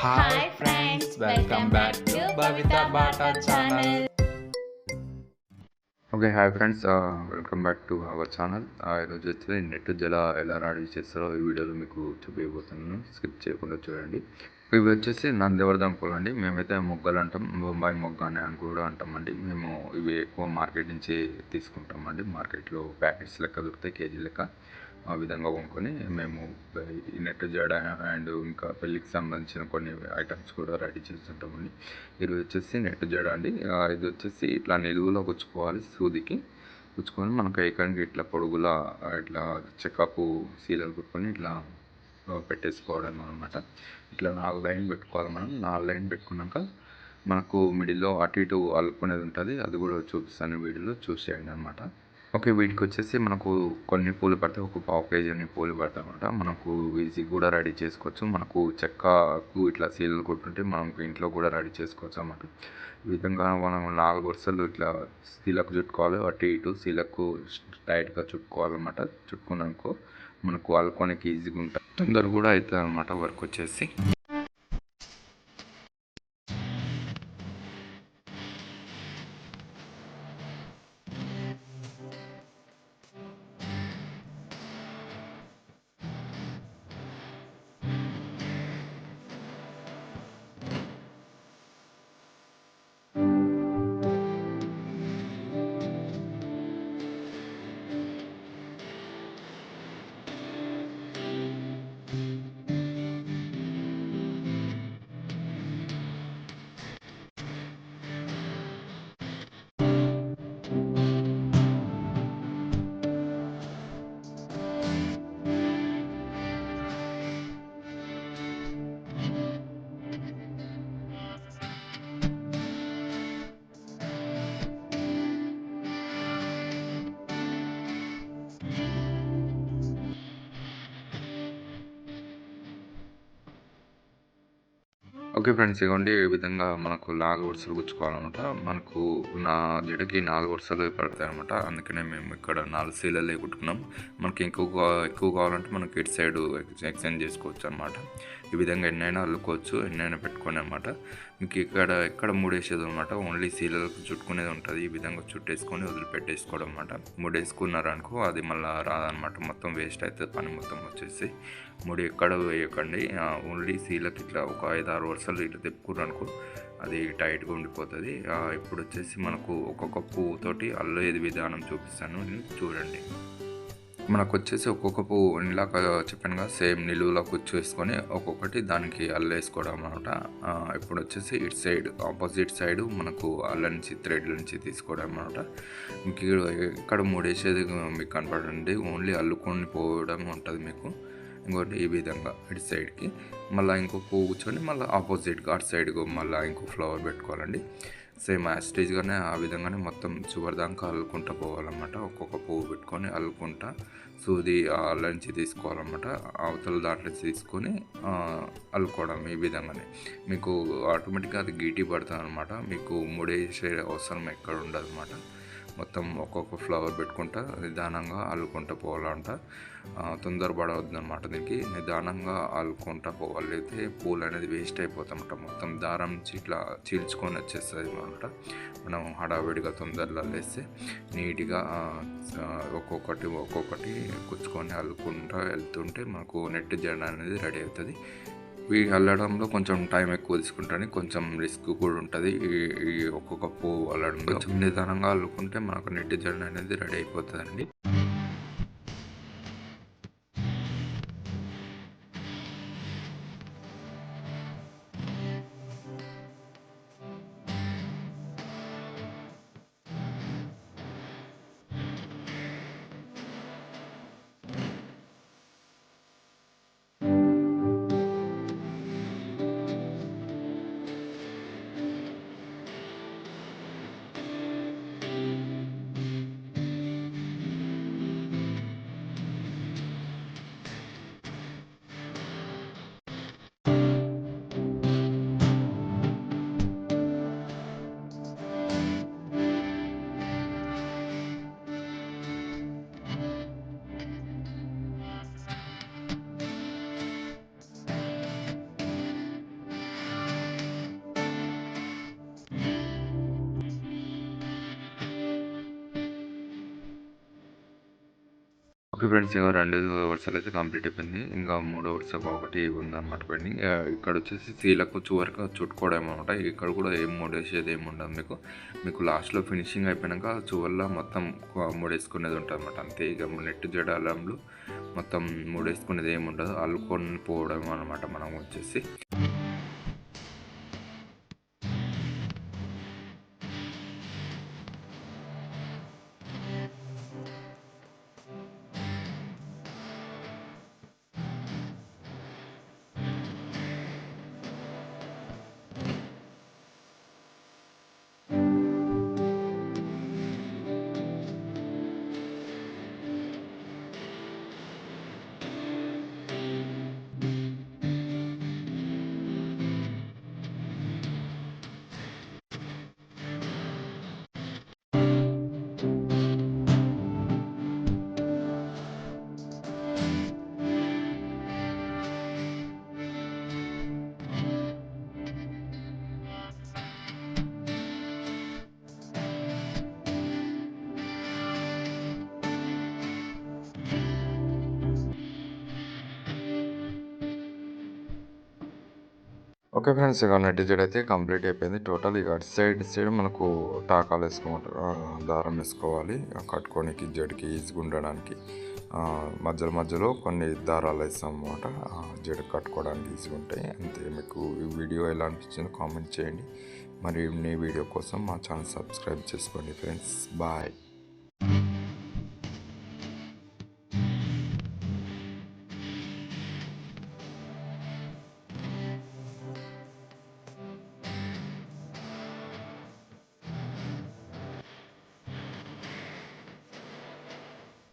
Hi friends, welcome back to Bhavita Bata channel. Okay hi friends, welcome back to our channel. ఈరోజు వచ్చి net ఎలా ready చేస్తారో ఈ వీడియోలో మీకు చూపించబోతున్నాను. స్కిప్ చేయకుండా చూడండి. ఇవి వచ్చేసి నందివర్ధన్ పూలు అండి. మేమైతే మొగ్గలు అంటాం, బొంబాయి మొగ్గ అని కూడా అంటామండి. మేము ఇవి ఎక్కువ మార్కెట్ నుంచి తీసుకుంటామండి. మార్కెట్లో ప్యాకెట్స్ లెక్క దొరుకుతాయి, కేజీ లెక్క. ఆ విధంగా కొనుక్కొని మేము ఈ నెట్ జడ అండ్ ఇంకా పెళ్ళికి సంబంధించిన కొన్ని ఐటమ్స్ కూడా రెడీ చేస్తుంటామండి. ఇది వచ్చేసి నెట్ జడ అండి. ఇది వచ్చేసి ఇట్లా నిలువులో గుచ్చుకోవాలి, సూదికి గుచ్చుకొని మనకు ఏకానికి ఇట్లా పొడుగులా ఇట్లా చెక్కపు సీలలు కుట్టుకొని ఇట్లా పెట్టేసుకోవడం అనమాట. ఇట్లా 4 లైన్ పెట్టుకోవాలి. మనం 4 లైన్ పెట్టుకున్నాక మనకు మిడిల్లో అటు ఇటు అల్లుకునేది ఉంటుంది. అది కూడా చూపిస్తాను వీడియోలో, చూసేయండి అనమాట. ఓకే, వీటికి వచ్చేసి మనకు కొన్ని పూలు పడతాయి. ఒక పావు కేజీ అన్ని పూలు పడతాయి అనమాట. మనకు ఈజీ కూడా రెడీ చేసుకోవచ్చు. మనకు చెక్కకు ఇట్లా సీలలు కొట్టుంటే మనకు ఇంట్లో కూడా రెడీ చేసుకోవచ్చు అన్నమాట. ఈ విధంగా మనం 4 వరుసలు ఇట్లా సీలకు చుట్టుకోవాలి. అటు ఇటు సీలకు టైట్గా చుట్టుకోవాలన్నమాట. చుట్టుకున్నాకో మనకు అల్లుకోనికి ఈజీగా ఉంటుంది, తొందర కూడా అవుతుంది అనమాట వర్క్ వచ్చేసి. ఓకే ఫ్రెండ్స్, ఇవ్వండి ఈ విధంగా మనకు 4 వరుసలు గుచ్చుకోవాలన్నమాట. మనకు నా జడకి 4 వరుసలు పడతాయి అనమాట. అందుకనే మేము ఇక్కడ 4 సీలలే కుట్టుకున్నాం. మనకి ఎక్కువ కావాలంటే మనకి ఇటు సైడ్ ఎక్స్చేంజ్ చేసుకోవచ్చు అనమాట. ఈ విధంగా ఎన్నైనా అల్లుకోవచ్చు, ఎన్నైనా పెట్టుకొని అనమాట. మీకు ఎక్కడ మూడేసేది అనమాట. ఓన్లీ సీలలకు చుట్టుకునేది ఉంటుంది. ఈ విధంగా చుట్టేసుకొని వదిలిపెట్టేసుకోవడం అనమాట. మూడేసుకున్నారనుకో అది మళ్ళీ రాదనమాట, మొత్తం వేస్ట్ అవుతుంది పని మొత్తం వచ్చేసి. ముడి ఎక్కడ వేయకండి. ఓన్లీ సీలకి ఇట్లా ఒక 5-6 వరుసలు ఇట్లా తిప్పుకున్నారనుకో అది టైట్గా ఉండిపోతుంది. ఇప్పుడు వచ్చేసి మనకు ఒక్కొక్క పువ్వుతోటి అల్లేది విధానం చూపిస్తాను, చూడండి. మనకు వచ్చేసి ఒక్కొక్క పువ్వు ఇందాక చెప్పానుగా సేమ్ నిలువులో వేసుకొని ఒక్కొక్కటి దానికి అల్లేసుకోవడం అనమాట. ఇప్పుడు వచ్చేసి ఇటు సైడ్ ఆపోజిట్ సైడ్ మనకు అల్ల నుంచి థ్రెడ్ నుంచి తీసుకోవడం అనమాట. మీకు ఇక్కడ మూడేసేది మీకు కనపడండి, ఓన్లీ అల్లుకొని పోవడం ఉంటుంది మీకు. ఇంకోటి ఈ విధంగా ఇటు సైడ్కి మళ్ళీ ఇంకో పువ్వు కూర్చొని మళ్ళీ ఆపోజిట్గా అటు సైడ్కి మళ్ళీ ఇంకో ఫ్లవర్ పెట్టుకోవాలండి. సేమ్ యాస్టేజ్గానే ఆ విధంగానే మొత్తం చివరి దాకా అల్లుకుంటూ పోవాలన్నమాట. ఒక్కొక్క పువ్వు పెట్టుకొని అల్లుకుంటా సూది అల్లంచి తీసుకోవాలన్నమాట. అవతల దాంట్లో తీసుకొని అల్లుకోవడం ఈ విధంగానే మీకు ఆటోమేటిక్గా అది గీటీ పడుతుంది అనమాట. మీకు ముడేసే అవసరం ఎక్కడ ఉండదు అనమాట. మొత్తం ఒక్కొక్క ఫ్లవర్ పెట్టుకుంటా నిదానంగా అల్లుకుంటూ పోవాలంట. తొందరపడవద్దు అనమాట. దీనికి నిదానంగా అల్లుకుంటూ పోవాలి, అయితే పూలు అనేది వేస్ట్ అయిపోతామన్నమాట. మొత్తం దారం నుంచి ఇట్లా చీల్చుకొని వచ్చేస్తుంది అనమాట. మనం హడావిడిగా తొందరలో అల్లేస్తే నీట్గా ఒక్కొక్కటి కుచ్చుకొని అల్లుకుంటూ వెళ్తుంటే మనకు నెట్ జడ అనేది రెడీ అవుతుంది. ఇవి అల్లడంలో కొంచెం టైం ఎక్కువ తీసుకుంటుంది, కొంచెం రిస్క్ కూడా ఉంటుంది. ఈ ఒక్కొక్క పువ్వు అల్లడంలో కొంచెం నిదానంగా అల్లుకుంటే మనకు నెట్ జడ అనేది రెడీ అయిపోతుందండి. ఓకే ఫ్రెండ్స్, ఇక 2 వరుసలు అయితే కంప్లీట్ అయిపోయింది. ఇంకా 3వ వరుస ఒకటి ఉందన్నమాట పెండింగ్. ఇక్కడ వచ్చేసి సీలకు చివరకు చుట్టుకోవడం అనమాట. ఇక్కడ కూడా ఏం ముడేసేది ఏమి ఉండదు మీకు లాస్ట్లో ఫినిషింగ్ అయిపోయాక చివర్లో మొత్తం ముడేసుకునేది ఉంటుంది అనమాట. అంతే, ఇక నెట్ జడాలంలో మొత్తం ముడేసుకునేది ఏమి ఉండదు, అల్లుకొని పోవడం అనమాట మనం వచ్చేసి. ఓకే ఫ్రెండ్స్, ఇక నెట్ జడ అయితే కంప్లీట్ అయిపోయింది. టోటల్ ఇక అటు సైడ్ మనకు టాకాలు వేసుకోమంటారు, దారం వేసుకోవాలి కట్టుకోనికి, జడకి ఈజీగా ఉండడానికి. మధ్యలో కొన్ని దారాలు వేస్తాం అన్నమాట, జడ కట్టుకోవడానికి ఈజీగా ఉంటాయి. అంతే. మీకు ఈ వీడియో ఎలా అనిపించిందో కామెంట్ చేయండి. మరి ఈ వీడియో కోసం మా ఛానల్ సబ్స్క్రైబ్ చేసుకోండి ఫ్రెండ్స్. బాయ్.